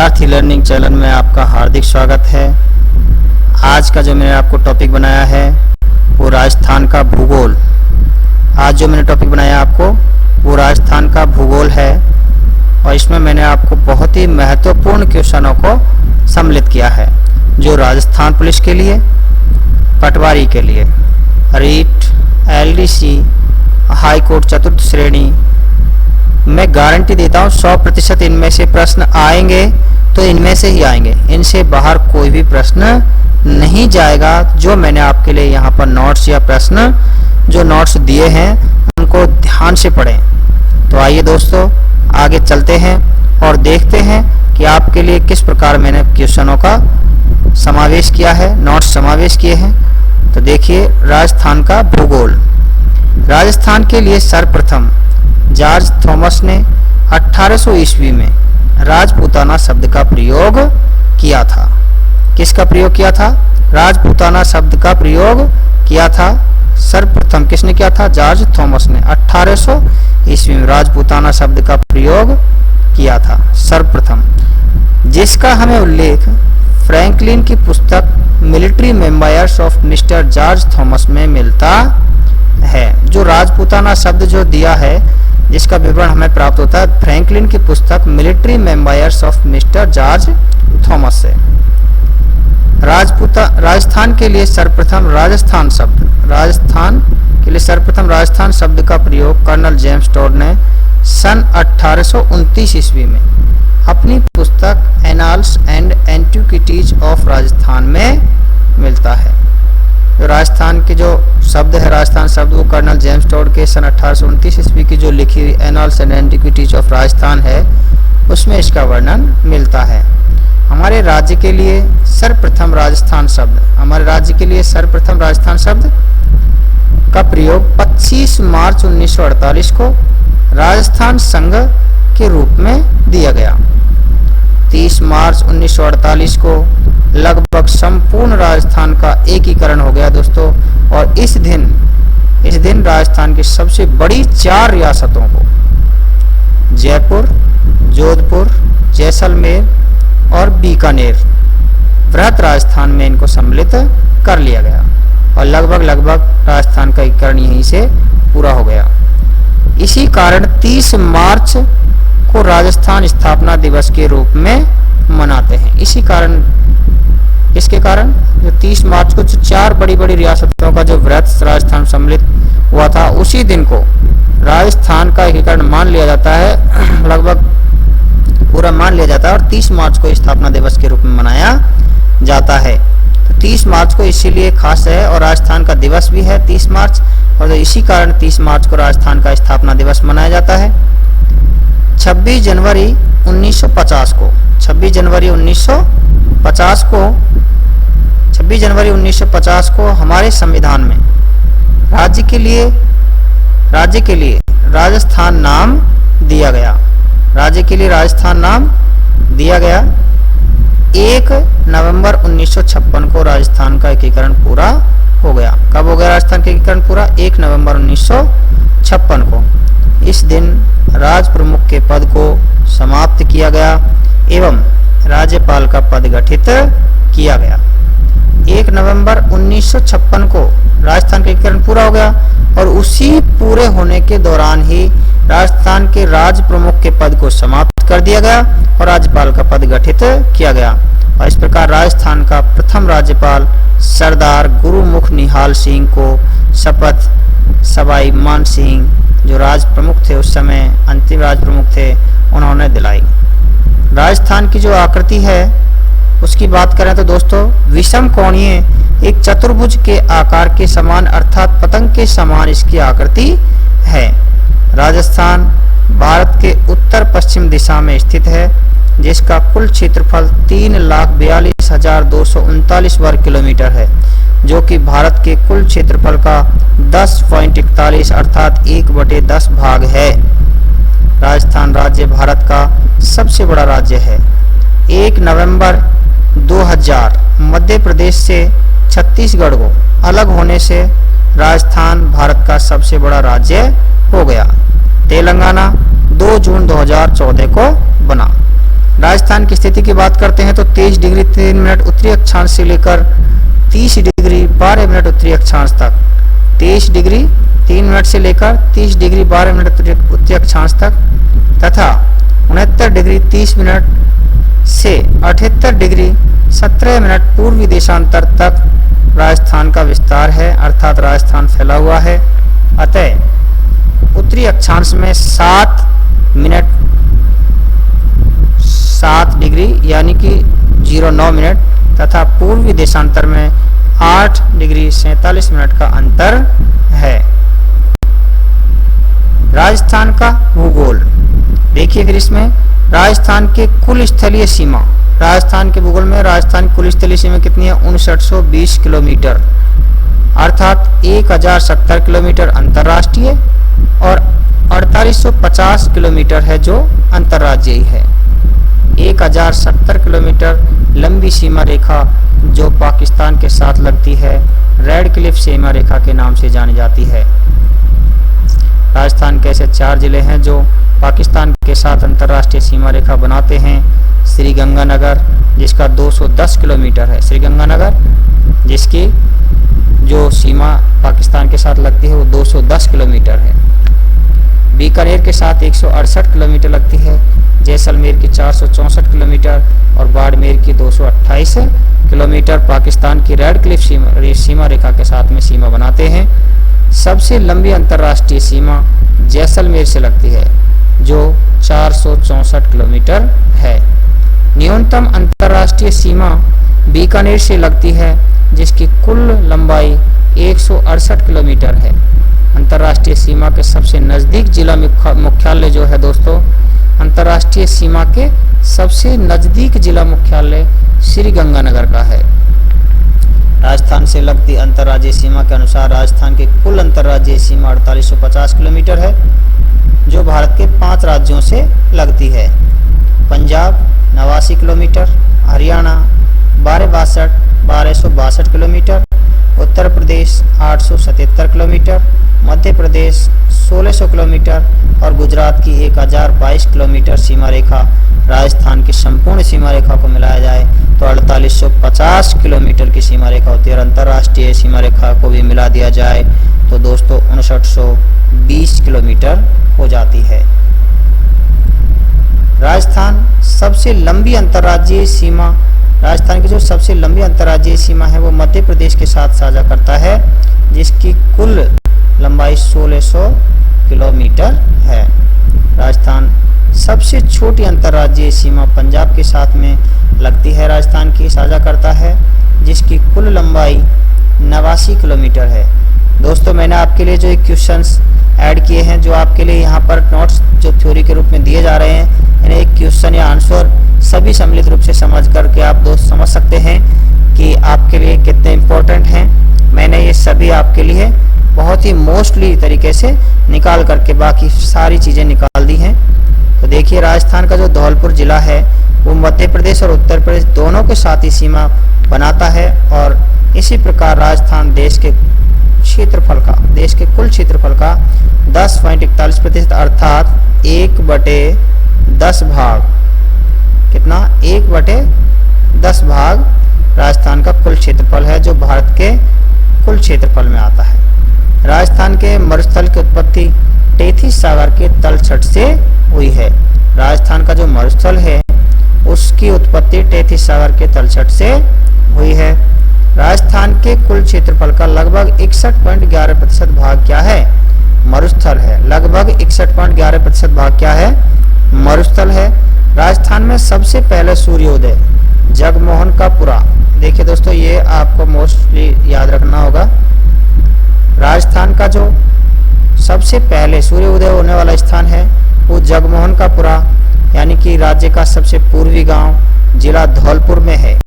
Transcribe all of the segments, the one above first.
विद्यार्थी learning channel में आपका हार्दिक स्वागत है। आज का जो मैंने आपको टॉपिक बनाया है वो राजस्थान का भूगोल। आज जो मैंने टॉपिक बनाया आपको वो राजस्थान का भूगोल है और इसमें मैंने आपको बहुत ही महत्वपूर्ण क्वेश्चनों को सम्मिलित किया है जो राजस्थान पुलिस के लिए, पटवारी के लिए, रीट, एलडीसी, हाई कोर्ट चतुर्थ श्रेणी, मैं गारंटी देता हूँ 100% इनमें से प्रश्न आएंगे तो इनमें से ही आएंगे। इनसे बाहर कोई भी प्रश्न नहीं जाएगा। जो मैंने आपके लिए यहाँ पर नोट्स या प्रश्न जो नोट्स दिए हैं उनको ध्यान से पढ़ें। तो आइए दोस्तों आगे चलते हैं और देखते हैं कि आपके लिए किस प्रकार मैंने क्वेश्चनों का समावेश किया है, नोट्स समावेश किए हैं। तो देखिए, राजस्थान का भूगोल। राजस्थान के लिए सर्वप्रथम जॉर्ज थॉमस ने 1800 ईस्वी में राजपूताना शब्द का प्रयोग किया था। किसका प्रयोग किया था? राजपूताना शब्द का प्रयोग किया था। सर्वप्रथम किसने किया था? जॉर्ज थॉमस ने 1800 ईस्वी में राजपूताना शब्द का प्रयोग किया था सर्वप्रथम, जिसका हमें उल्लेख फ्रैंकलिन की पुस्तक military memoirs of mister George Thomas में मिलता है। जो राजपूताना शब्द जो दिया है जिसका विवरण हमें प्राप्त होता है फ्रैंकलिन की पुस्तक military memoirs of mister George Thomas से। राजस्थान के लिए सर्वप्रथम राजस्थान शब्द का प्रयोग कर्नल जेम्स टॉड ने सन 1829 ईस्वी में अपनी पुस्तक annals and antiquities of Rajasthan में मिलता है। जो राजस्थान के जो शब्द है, राजस्थान शब्द, वो कर्नल जेम्स टॉड के सन 1829 ईस्वी की जो लिखी हुई annals and antiquities of Rajasthan है उसमें इसका वर्णन मिलता है। हमारे राज्य के लिए सर्वप्रथम राजस्थान शब्द का प्रयोग 25 मार्च 1948 को राजस्थान संघ के रूप में दिया गया। 30 मार्च 1948 को लगभग संपूर्ण राजस्थान का एकीकरण हो गया दोस्तों। और इस दिन राजस्थान की सबसे बड़ी 4 रियासतों को जयपुर, जोधपुर, जैसलमेर और बीकानेर वृहत राजस्थान में इनको सम्मिलित कर लिया गया और लगभग राजस्थान का एकीकरण यहीं से पूरा हो गया। इसी कारण 30 मार्च को राजस्थान स्थापना दिवस के रूप में मनाते हैं। इसके कारण जो 30 मार्च को 4 बड़ी रियासतों का जो वृहत राजस्थान सम्मिलित हुआ था उसी दिन को राजस्थान का एकीकरण मान लिया जाता है, लगभग पूरा मान लिया जाता है और 30 मार्च को स्थापना दिवस के रूप में मनाया जाता है। तो 30 मार्च को इसीलिए खास है और राजस्थान का दिवस भी है 30 मार्च, और इसी कारण 30 मार्च को राजस्थान का स्थापना दिवस मनाया जाता है। 26 जनवरी 1950 को हमारे संविधान में राज्य के लिए राजस्थान नाम दिया गया। 1 नवंबर 1956 को राजस्थान का एकीकरण पूरा हो गया। कब हो गया राजस्थान का एकीकरण पूरा? 1 नवंबर 1956 को। इस दिन राज प्रमुख के पद को समाप्त किया गया एवं राज्यपाल का पद गठित किया गया। 1 नवंबर 1956 को राजस्थान का एकीकरण पूरा हो गया और उसी पूरे होने के दौरान ही राजस्थान के राज प्रमुख के पद को समाप्त कर दिया गया और राज्यपाल का पद गठित किया गया। और इस प्रकार राजस्थान का प्रथम राज्यपाल सरदार गुरुमुख निहाल सिंह को शपथ सवाई मान सिंह जो राज प्रमुख थे, उस समय अंतिम राज प्रमुख थे, उन्होंने दिलाई। राजस्थान की जो आकृति है उसकी बात करें तो दोस्तों विषम कोणीय एक चतुर्भुज के आकार के समान अर्थात पतंग के समान इसकी आकृति है। राजस्थान भारत के उत्तर पश्चिम दिशा में स्थित है जिसका कुल क्षेत्रफल 3,42,239 वर्ग किलोमीटर है जो कि भारत के कुल क्षेत्रफल का 10.41 अर्थात 1/10 भाग है। राजस्थान राज्य भारत का सबसे बड़ा राज्य है। 1 नवंबर 2000 मध्य प्रदेश से छत्तीसगढ़ को अलग होने से राजस्थान भारत का सबसे बड़ा राज्य हो गया। तेलंगाना 2 जून 2014 को बना। राजस्थान की स्थिति की बात करते हैं तो 23 डिग्री 3 मिनट उत्तरी अक्षांश से लेकर 30 डिग्री 12 मिनट उत्तरी अक्षांश तक, 23 डिग्री 3 मिनट से लेकर 30 डिग्री 12 मिनट उत्तरी अक्षांश तक तथा 69 डिग्री 30 मिनट से 78 डिग्री 17 मिनट पूर्वी देशांतर तक राजस्थान का विस्तार है, अर्थात राजस्थान फैला हुआ है। अतः उत्तरी अक्षांश में 7 मिनट 7 डिग्री यानी कि 09 मिनट तथा पूर्वी देशांतर में 8 डिग्री 47 मिनट का अंतर है। राजस्थान का भूगोल देखिए, फिर इसमें राजस्थान के कुल स्थलीय सीमा, राजस्थान के भूगोल में राजस्थान की कुल स्थलीय सीमा कितनी है? 5920 किलोमीटर, अर्थात 1070 किलोमीटर अंतर्राष्ट्रीय और 4850 किलोमीटर है जो अंतर्राज्यीय है। 1070 किलोमीटर लंबी सीमा रेखा जो पाकिस्तान के साथ लगती है, रेड क्लिफ सीमा रेखा के नाम से जानी जाती है। राजस्थान के ऐसे 4 जिले हैं जो पाकिस्तान के साथ अंतर्राष्ट्रीय सीमा रेखा बनाते हैं। श्रीगंगानगर जिसका 210 किलोमीटर है, श्रीगंगानगर जिसकी जो सीमा पाकिस्तान के साथ लगती है वो 210 किलोमीटर है। बीकानेर के साथ 168 किलोमीटर लगती है, जैसलमेर की 464 किलोमीटर और बाड़मेर की 228 किलोमीटर पाकिस्तान की रेड क्लिफ सीमा रेखा के साथ में सीमा बनाते हैं। सबसे लंबी अंतर्राष्ट्रीय सीमा जैसलमेर से लगती है जो 464 किलोमीटर है। न्यूनतम अंतर्राष्ट्रीय सीमा बीकानेर से लगती है जिसकी कुल लंबाई 168 किलोमीटर है। अंतर्राष्ट्रीय सीमा के सबसे नज़दीक जिला मुख्यालय जो है दोस्तों, अंतर्राष्ट्रीय सीमा के सबसे नज़दीक जिला मुख्यालय श्रीगंगानगर का है। राजस्थान से लगती अंतर्राज्यीय सीमा के अनुसार राजस्थान की कुल अंतर्राज्यीय सीमा 4850 किलोमीटर है जो भारत के 5 राज्यों से लगती है। Punjab 89 kilometre, Haryana 1262 kilometre, Uttar Pradesh 877 kilometre, Madhya Pradesh 1600 kilometre और गुजरात की 1022 किलोमीटर सीमा रेखा राजस्थान की संपूर्ण सीमा रेखा को मिलाया जाए तो 4850 किलोमीटर की सीमा रेखा होती है। और अंतर्राष्ट्रीय सीमा रेखा को भी मिला दिया जाए तो दोस्तों 5920 किलोमीटर हो जाती है। राजस्थान सबसे लंबी अंतर्राज्यीय सीमा, राजस्थान की जो सबसे लंबी अंतर्राज्यीय सीमा है वो मध्य प्रदेश के साथ साझा करता है जिसकी कुल लंबाई 1600 किलोमीटर है। राजस्थान सबसे छोटी अंतर्राज्यीय सीमा पंजाब के साथ में लगती है, राजस्थान की साझा करता है जिसकी कुल लंबाई 89 किलोमीटर है। दोस्तों मैंने आपके लिए जो एक क्वेश्चंस ऐड किए हैं जो आपके लिए यहाँ पर नोट्स जो थ्योरी के रूप में दिए जा रहे हैं, यानी एक क्वेश्चन या आंसर सभी सम्मिलित रूप से समझ करके आप दोस्त समझ सकते हैं कि आपके लिए कितने इम्पोर्टेंट हैं। मैंने ये सभी आपके लिए बहुत ही मोस्टली तरीके से निकाल करके बाकी सारी चीज़ें निकाल दी हैं। तो देखिए राजस्थान का जो धौलपुर जिला है वो मध्य प्रदेश और उत्तर प्रदेश दोनों के साथ ही सीमा बनाता है और इसी प्रकार राजस्थान देश के कुल क्षेत्रफल का 10.41% अर्थात 1/10 भाग, कितना 1/10 भाग राजस्थान का कुल क्षेत्रफल है जो भारत के कुल क्षेत्रफल में आता है। राजस्थान के मरुस्थल की उत्पत्ति टेथिस सागर के तलछट से हुई है। राजस्थान का जो मरुस्थल है उसकी उत्पत्ति टेथिस सागर के तलछट से हुई है। राजस्थान के कुल क्षेत्रफल का लगभग 61.11% भाग क्या है? मरुस्थल है। लगभग 61.11% भाग क्या है? मरुस्थल है। राजस्थान में सबसे पहले सूर्योदय जगमोहन का पुरा, देखिए दोस्तों ये आपको मोस्टली याद रखना होगा। राजस्थान का जो सबसे पहले सूर्योदय होने वाला स्थान है वो जगमोहन का पुरा यानी कि राज्य का सबसे पूर्वी गांव जिला धौलपुर में है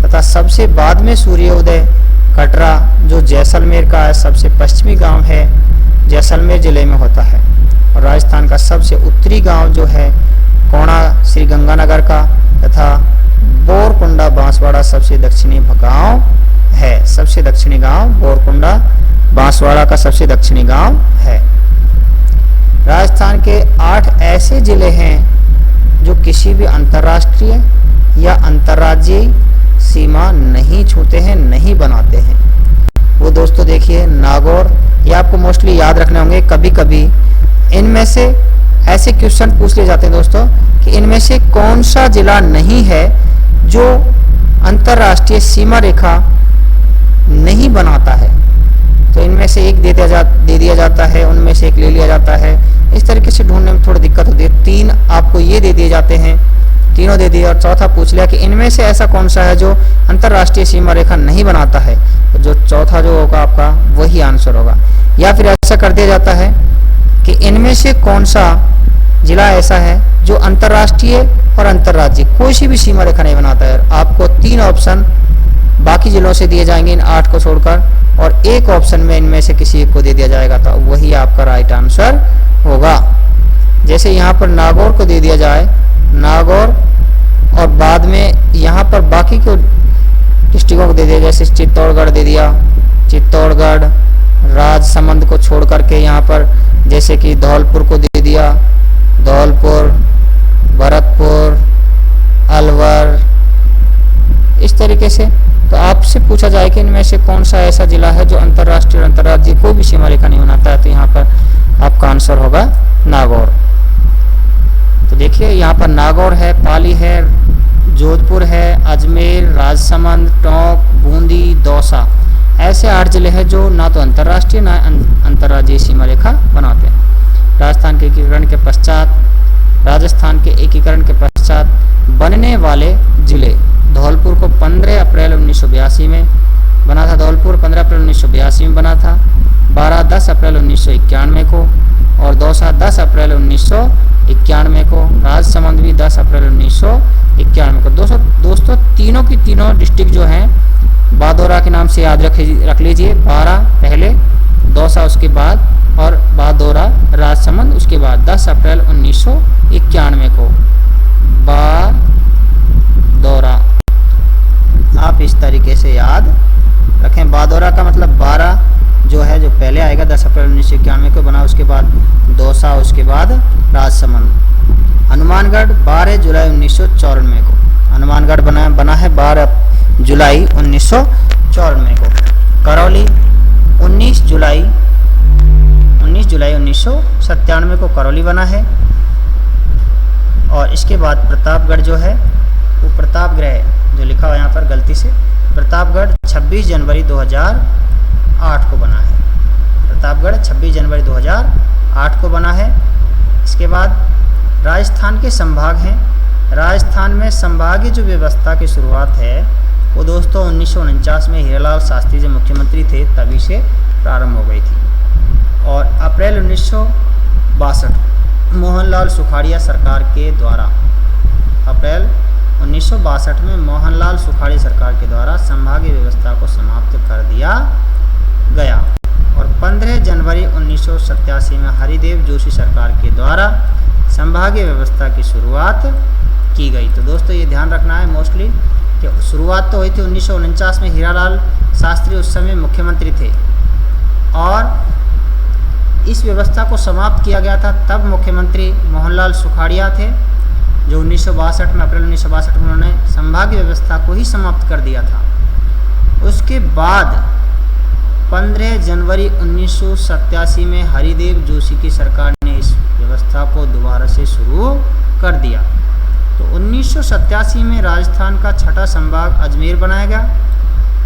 तथा सबसे बाद में सूर्योदय कटरा जो जैसलमेर का सबसे पश्चिमी गांव है, जैसलमेर जिले में होता है। और राजस्थान का सबसे उत्तरी गांव जो है कोणा श्रीगंगानगर का तथा बोरकुंडा बांसवाड़ा सबसे दक्षिणी गांव है। सबसे दक्षिणी गांव बोरकुंडा बांसवाड़ा का सबसे दक्षिणी गांव है। राजस्थान के 8 ऐसे जिले हैं जो किसी भी अंतर्राष्ट्रीय या अंतर्राज्यीय सीमा नहीं छूते हैं, नहीं बनाते हैं। वो दोस्तों देखिए नागौर, ये आपको मोस्टली याद रखने होंगे। कभी कभी इनमें से ऐसे क्वेश्चन पूछ लिए जाते हैं दोस्तों कि इनमें से कौन सा जिला नहीं है जो अंतर्राष्ट्रीय सीमा रेखा नहीं बनाता है। तो इनमें से एक दे दिया जाता है, उनमें से एक ले लिया जाता है। इस तरीके से ढूंढने में थोड़ी दिक्कत होती है। 3 आपको ये दे दिए जाते हैं, तीनों दे दिए और चौथा पूछ लिया कि इनमें से ऐसा कौन सा है जो अंतर्राष्ट्रीय सीमा रेखा नहीं बनाता है। तो जो चौथा जो होगा आपका वही आंसर होगा। या फिर ऐसा कर दिया जाता है कि इनमें से कौन सा जिला ऐसा है जो अंतर्राष्ट्रीय और अंतर्राज्यीय कोई सी भी सीमा रेखा नहीं बनाता है। आपको 3 ऑप्शन बाकी जिलों से दिए जाएंगे इन 8 को छोड़कर, और एक ऑप्शन में इनमें से किसी एक को दे दिया जाएगा, तो वही आपका राइट आंसर होगा। जैसे यहाँ पर नागौर को दे दिया जाए, नागौर, और बाद में यहाँ पर बाकी को डिस्ट्रिक्टों को दे दिया, जैसे चित्तौड़गढ़ दे दिया, चित्तौड़गढ़, राजसमंद को छोड़ करके यहाँ पर जैसे कि धौलपुर को दे दिया, धौलपुर, भरतपुर, अलवर, इस तरीके से। तो आपसे पूछा जाए कि इनमें से कौन सा ऐसा जिला है जो अंतर्राष्ट्रीय और अंतर्राज्यीय कोई भी सीमा रेखा नहीं बनाता है, तो यहाँ पर आपका आंसर होगा नागौर। तो देखिए यहाँ पर नागौर है, पाली है, जोधपुर है, अजमेर, राजसमंद, टोंक, बूंदी, दौसा, ऐसे 8 जिले हैं जो ना तो अंतर्राष्ट्रीय ना अंतर्राज्यीय सीमा रेखा बनाते हैं। राजस्थान के एकीकरण के पश्चात बनने वाले जिले, धौलपुर को 15 अप्रैल 1982 में बना था, धौलपुर 15 अप्रैल 1982 में बना था, 12-10 अप्रैल 1991 को, और दौसा 10 अप्रैल 1991 को, राजसमंद भी 10 अप्रैल 1991 को। दोस्तों तीनों की तीनों डिस्ट्रिक्ट जो हैं बादोरा के नाम से याद रख लीजिए। 12 पहले, दौसा उसके बाद, और बादोरा राजसमंद उसके बाद 10 अप्रैल 1991 को बादोरा। आप इस तरीके से याद रखें। बादोरा का मतलब 12 जो है जो पहले आएगा 10 अप्रैल 1991 को बना, उसके बाद दौसा, उसके बाद राजसमंद। हनुमानगढ़ 12 जुलाई 1994 को, हनुमानगढ़ बना है 12 जुलाई 1994 को। करौली 19 जुलाई 1997 को करौली बना है। और इसके बाद प्रतापगढ़ जो है वो प्रतापगढ़ जो लिखा हुआ यहाँ पर गलती से, प्रतापगढ़ 26 जनवरी 2008 को बना है। प्रतापगढ़ 26 जनवरी 2008 को बना है। इसके बाद राजस्थान के संभाग हैं। राजस्थान में संभागीय जो व्यवस्था की शुरुआत है वो दोस्तों 1949 में हीरालाल शास्त्री जो मुख्यमंत्री थे तभी से प्रारंभ हो गई थी, और अप्रैल 1962 मोहनलाल सुखाड़िया सरकार के द्वारा, अप्रैल 1962 में मोहनलाल सुखाड़िया सरकार के द्वारा संभागीय व्यवस्था को समाप्त कर दिया गया, और 15 जनवरी 1987 में हरिदेव जोशी सरकार के द्वारा संभागीय व्यवस्था की शुरुआत की गई। तो दोस्तों ये ध्यान रखना है मोस्टली कि शुरुआत तो हुई थी 1949 में, हीरालाल शास्त्री उस समय मुख्यमंत्री थे, और इस व्यवस्था को समाप्त किया गया था तब मुख्यमंत्री मोहनलाल सुखाड़िया थे, जो 1962 में, अप्रैल 1962 में उन्होंने संभागीय व्यवस्था को ही समाप्त कर दिया था। उसके बाद 15 जनवरी 1987 में हरिदेव जोशी की सरकार ने इस व्यवस्था को दोबारा से शुरू कर दिया। तो 1987 में राजस्थान का छठा संभाग अजमेर बनाया गया।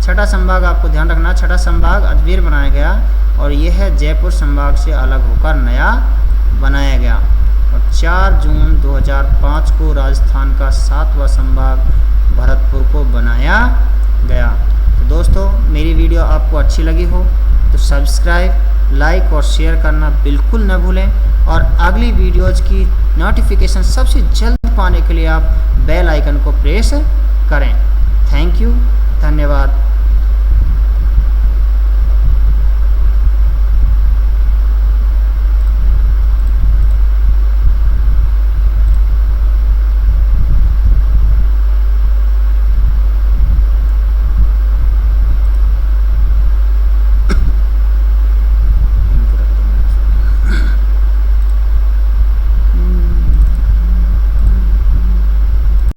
छठा संभाग आपको ध्यान रखना, छठा संभाग अजमेर बनाया गया, और यह जयपुर संभाग से अलग होकर नया बनाया गया। और 4 जून 2005 को राजस्थान का 7वां संभाग भरतपुर को बनाया गया। तो दोस्तों मेरी वीडियो आपको अच्छी लगी हो तो सब्सक्राइब, लाइक और शेयर करना बिल्कुल न भूलें, और अगली वीडियोज़ की नोटिफिकेशन सबसे जल्द पाने के लिए आप बेल आइकन को प्रेस करें। थैंक यू, धन्यवाद।